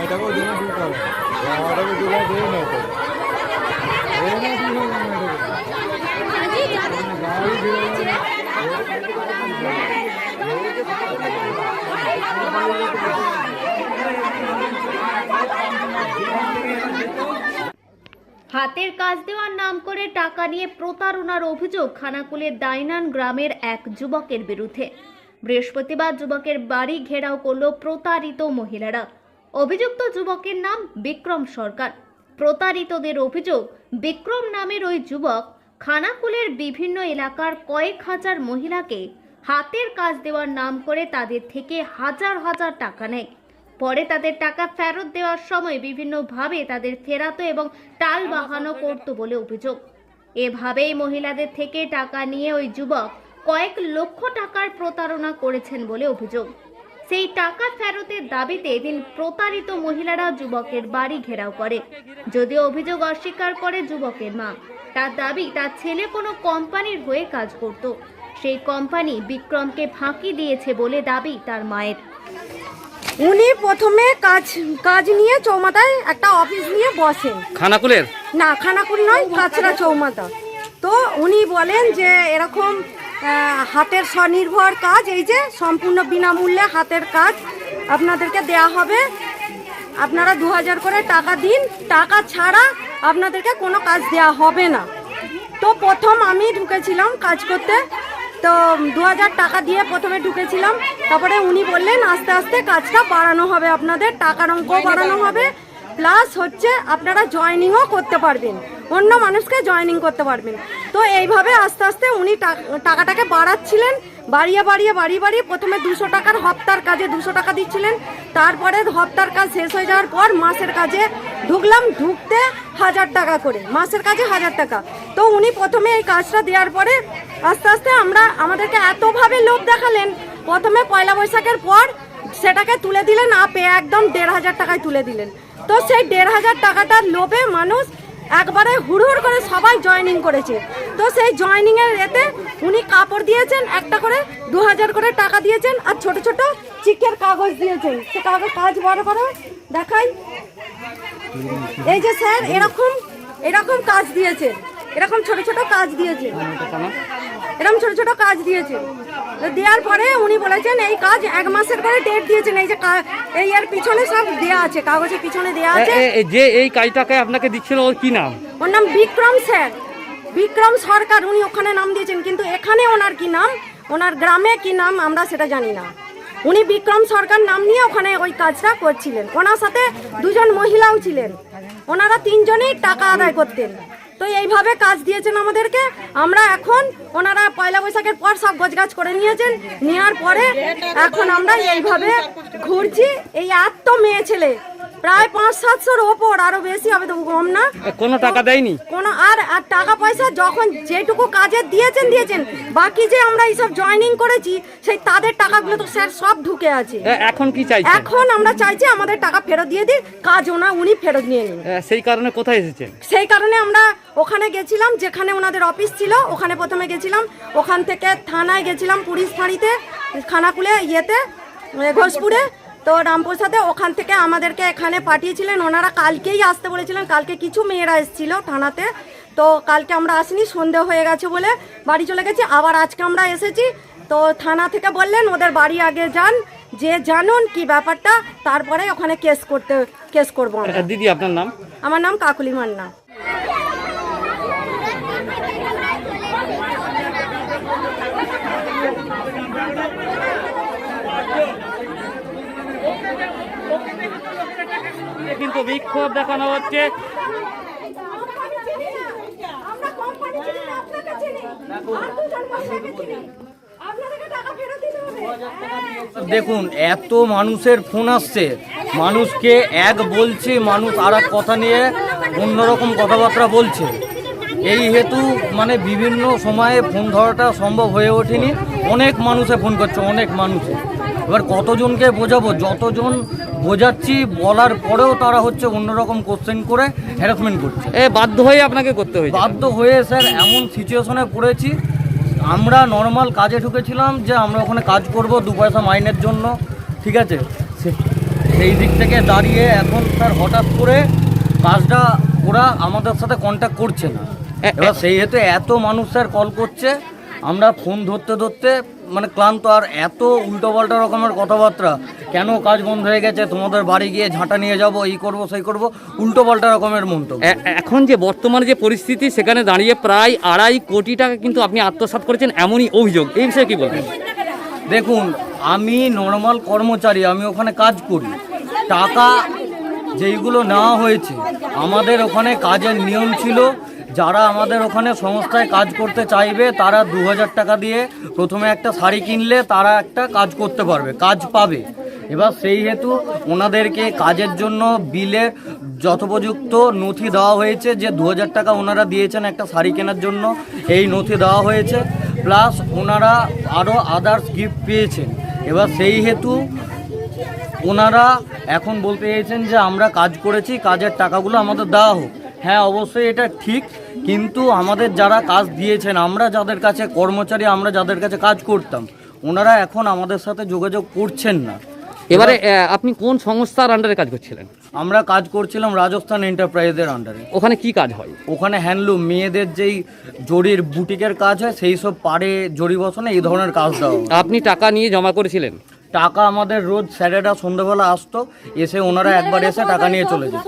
হাতের কাজ দেওয়ার নাম করে টাকা নিয়ে প্রতারণার অভিযোগ খানাকুলের দাইনান গ্রামের এক যুবকের বিরুদ্ধে। বৃহস্পতিবার যুবকের বাড়ি ঘেরাও করল প্রতারিত মহিলারা। অভিযুক্ত যুবকের নাম বিক্রম সরকার। প্রতারিতদের অভিযোগ, বিক্রম নামের ওই যুবক খানাকুলের বিভিন্ন এলাকার কয়েক হাজার মহিলাকে হাতের কাজ দেওয়ার নাম করে তাদের থেকে হাজার হাজার টাকা নেয়। পরে তাদের টাকা ফেরত দেওয়ার সময় বিভিন্নভাবে তাদের ফেরাতো এবং টাল বাহানো করত বলে অভিযোগ। এভাবেই মহিলাদের থেকে টাকা নিয়ে ওই যুবক কয়েক লক্ষ টাকার প্রতারণা করেছেন বলে অভিযোগ। সেই টাকা ফেরতের দাবিতে এদিন প্রতারিত মহিলারা যুবকের বাড়ি ঘেরাও করে। যদিও অভিযোগ অস্বীকার করে যুবকের মা। তার দাবি, তার ছেলে কোনো কোম্পানির হয়ে কাজ করত, সেই কোম্পানি বিক্রমকে ফাঁকি দিয়েছে বলে দাবি তার মায়ের। উনি প্রথমে কাজ নিয়ে চৌমাথায় একটা অফিস নিয়ে বসেন। খানাকুলের না, খানাকুল নয়, কাছড়া চৌমাথা। তো উনি বলেন যে এরকম হাতের স্বনির্ভর কাজ, এই যে সম্পূর্ণ বিনামূল্যে হাতের কাজ আপনাদেরকে দেয়া হবে, আপনারা 2000 করে টাকা দিন, টাকা ছাড়া আপনাদেরকে কোনো কাজ দেয়া হবে না। তো প্রথম আমি ঢুকেছিলাম কাজ করতে, তো 2000 টাকা দিয়ে প্রথমে ঢুকেছিলাম। তারপরে উনি বললেন আস্তে আস্তে কাজটা বাড়ানো হবে, আপনাদের টাকার অঙ্কও বাড়ানো হবে, প্লাস হচ্ছে আপনারা জয়েনিংও করতে পারবেন, অন্য মানুষকে জয়েনিং করতে পারবেন। তো এইভাবে আস্তে আস্তে উনি টাকাটাকে বাড়াচ্ছিলেন, বাড়িয়ে প্রথমে 200 টাকার হপ্তার কাজে 200 টাকা দিচ্ছিলেন। তারপরে হপ্তার কাজ শেষ হয়ে যাওয়ার পর মাসের কাজে ঢুকলাম, ঢুকতে 1000 টাকা করে, মাসের কাজে 1000 টাকা। তো উনি প্রথমে এই কাজটা দেওয়ার পরে আস্তে আস্তে আমাদেরকে এতভাবে লোভ দেখালেন, প্রথমে পয়লা বৈশাখের পর সেটাকে তুলে দিলেন আপে, একদম 1500 টাকায় তুলে দিলেন। তো সেই 1500 টাকাটার লোভে মানুষ একবারে হুড়হুড় করে সবাই জয়েনিং করেছে। তো সেই জয়েনিংয়ের এতে উনি কাপড় দিয়েছেন, একটা করে 2000 করে টাকা দিয়েছেন, আর ছোট ছোট চিকের কাগজ দিয়েছেন। সে কাজ বড় করো দেখাই, এই যে স্যার এরকম কাজ দিয়েছেন, এরকম ছোট ছোট কাজ দিয়েছেন, এরকম ছোট ছোট কাজ দিয়েছেন। দেওয়ার পরে উনি বলেছেন এই কাজ 1 মাসের করে ডেট দিয়েছেন। এই যে এই এর পিছনে সব দেয়া আছে, কাগজের পিছনে দেয়া আছে। যে এই কাজটাকে আপনাকে দিচ্ছিল ওর কি নাম? ওর নাম বিক্রম স্যার, বিক্রম সরকার, উনি ওখানে নাম দিয়েছেন। কিন্তু এখানে ওনার কি নাম, ওনার গ্রামে কি নাম আমরা সেটা জানি না। উনি বিক্রম সরকার নাম নিয়ে ওখানে ওই কাজটা করছিলেন। ওনার সাথে 2 জন মহিলাও ছিলেন, ওনারা 3 জনই টাকা আদায় করতেন। তো এইভাবে কাজ দিয়েছেন আমাদেরকে। আমরা এখন ওনারা পয়লা বৈশাখের পর সব গোছগাছ করে নিয়েছেন, নেওয়ার পরে এখন আমরা এইভাবে ঘুরছি। এই এত মেয়ে ছেলে প্রায় 500-700-র ওপর, আরো বেশি হবে, তো কম না। কোনো টাকা দেয়নি কোনো, আর টাকা পয়সা যখন যেটুকু কাজে দিয়েছেন, বাকি যে আমরা এইসব জয়েনিং করেছি সেই তাদের টাকাগুলো তো স্যার সব ঢুকে আছে। এখন কি চাইছেন? এখন আমরা চাইছি আমাদের টাকা ফেরত দিয়ে দিন, কাজ উনি ফেরত নিয়ে নিন। সেই কারণে কোথায় এসেছেন? সেই কারণে আমরা ওখানে গেছিলাম, যেখানে ওনাদের অফিস ছিল ওখানে প্রথমে গেছিলাম, ওখান থেকে থানায় গেছিলাম, পুলিশ ফাঁড়িতে, খানাকুলে ইয়েতে ঘোষপুরে, তো রামপ্রসাদে, ওখান থেকে আমাদেরকে এখানে পাঠিয়েছিলেন। ওনারা কালকেই আসতে বলেছিলেন, কালকে কিছু মেয়েরা এসেছিল থানাতে, তো কালকে আমরা আসিনি, সন্দেহ হয়ে গেছে বলে বাড়ি চলে গেছি। আবার আজকে আমরা এসেছি, তো থানা থেকে বললেন ওদের বাড়ি আগে যান, যে জানুন কি ব্যাপারটা, তারপরে ওখানে কেস করবো। দিদি আপনার নাম? আমার নাম কাকুলি মান্না। কিন্তু বিক্ষোভ দেখানো হচ্ছে। দেখুন, এত মানুষের ফোন আসছে, মানুষকে এক বলছে, মানুষ আর এক কথা নিয়ে অন্যরকম কথাবার্তা বলছে। এই হেতু মানে বিভিন্ন সময়ে ফোন ধরাটা সম্ভব হয়ে ওঠেনি। অনেক মানুষে ফোন করছে, অনেক মানুষে। এবার কতজনকে বোঝাবো, যতজন বোঝাচ্ছি বলার পরেও তারা হচ্ছে অন্যরকম কোশ্চেন করে হ্যারাসমেন্ট করছে। বাধ্য হয়ে আপনাকে করতে হয়েছে? বাধ্য হয়ে স্যার এমন সিচুয়েশনে পড়েছি, আমরা নর্মাল কাজে ঢুকেছিলাম যে আমরা ওখানে কাজ করব 2 পয়সা মাইনের জন্য, ঠিক আছে। সেই দিক থেকে দাঁড়িয়ে এখন স্যার হঠাৎ করে কাজটা ওরা আমাদের সাথে কন্ট্যাক্ট করছে না। এবার সেই হেতু এত মানুষ স্যার কল করছে, আমরা ফোন ধরতে ধরতে মানে ক্লান্ত, আর এত উল্টোপাল্টা রকমের কথাবার্তা, কেন কাজ বন্ধ হয়ে গেছে, তোমাদের বাড়ি গিয়ে ঝাঁটা নিয়ে যাব, এই করব সেই করব, উল্টোপাল্টা রকমের মন্তব্য। এখন যে বর্তমানে যে পরিস্থিতি, সেখানে দাঁড়িয়ে প্রায় 2.5 কোটি টাকা কিন্তু আপনি আত্মসাৎ করেছেন, এমনই অভিযোগ। এই বিষয়ে কি বলবেন? দেখুন, আমি নর্মাল কর্মচারী, আমি ওখানে কাজ করি। টাকা যেইগুলো নেওয়া হয়েছে, আমাদের ওখানে কাজের নিয়ম ছিল, যারা আমাদের ওখানে সংস্থায় কাজ করতে চাইবে তারা 2000 টাকা দিয়ে প্রথমে একটা শাড়ি কিনলে তারা একটা কাজ করতে পারবে, কাজ পাবে। এবার সেই হেতু ওনাদেরকে কাজের জন্য বিলের যথোপযুক্ত নথি দেওয়া হয়েছে, যে 2000 টাকা ওনারা দিয়েছেন একটা শাড়ি কেনার জন্য, এই নথি দেওয়া হয়েছে, প্লাস ওনারা আরও আদার্স গিফট পেয়েছেন। এবার সেই হেতু ওনারা এখন বলতে চাইছেন যে আমরা কাজ করেছি, কাজের টাকাগুলো আমাদের দেওয়া হোক। হ্যাঁ, অবশ্যই এটা ঠিক, কিন্তু আমাদের যারা কাজ দিয়েছেন, আমরা যাদের কাছে কর্মচারী, আমরা যাদের কাছে কাজ করতাম, ওনারা এখন আমাদের সাথে যোগাযোগ করছেন না। এবারে আপনি কোন সংস্থার আন্ডারে কাজ করছিলেন? আমরা কাজ করছিলাম রাজস্থান এন্টারপ্রাইজের আন্ডারে। ওখানে কি কাজ হয়? ওখানে হ্যান্ডলুম, মেয়েদের যেই জরির বুটিকের কাজ হয়, সেই সব পাড়ে জরি বসানো, এই ধরনের কাজ দেওয়া হয়। আপনি টাকা নিয়ে জমা করেছিলেন? টাকা আমাদের রোজ স্যারেরা সন্ধ্যাবেলা আসতো, এসে ওনারা একবার এসে টাকা নিয়ে চলে যেত।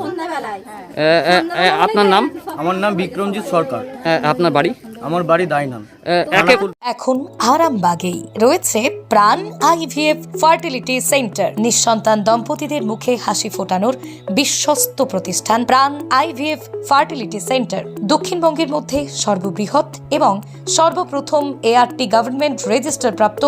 আপনার নাম? আমার নাম বিক্রমজিৎ সরকার। আপনার বাড়ি? আমার বাড়ি দাইনান। এখন আরামবাগেই রয়েছে প্রাণ আইভিএফ ফার্টিলিটি সেন্টার। নিঃসন্তান দম্পতিদের মুখে হাসি ফোটানোর বিশ্বস্ত প্রতিষ্ঠান প্রাণ আইভিএফ ফার্টিলিটি সেন্টার দক্ষিণবঙ্গের মধ্যে সর্ববৃহৎ এবং সর্বপ্রথম এআরটি গভর্নমেন্ট রেজিস্টার প্রাপ্ত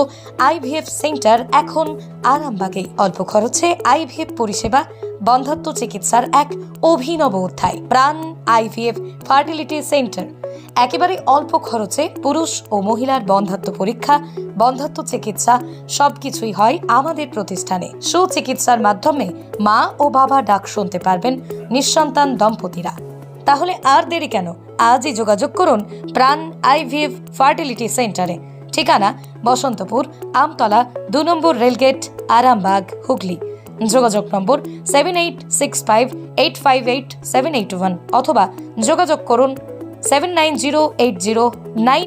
আইভিএফ সেন্টার এখন আরামবাগেই। অল্প খরচে আইভিএফ পরিষেবা, বন্ধ্যাত্ব চিকিৎসার এক অভিনব অধ্যায়। প্রাণ আইভিএফ ফার্টিলিটি সেন্টার একেবারে অল্প খরচে পুরুষ ও মহিলার বন্ধ্যাত্ব পরীক্ষা, বন্ধ্যাত্ব চিকিৎসা সবকিছুই হয় আমাদের প্রতিষ্ঠানে। সুচিকিৎসার মাধ্যমে মা ও বাবা ডাক শুনতে পারবেন নিঃসন্তান দম্পতিরা। তাহলে আর দেরি কেন? আজই যোগাযোগ করুন প্রাণ আইভিএফ ফার্টিলিটি সেন্টারে। ঠিকানা বসন্তপুর, আমতলা, 2 নম্বর রেলগেট, আরামবাগ, হুগলি। যোগাযোগ নম্বর 7865858781 অথবা যোগাযোগ করুন 790809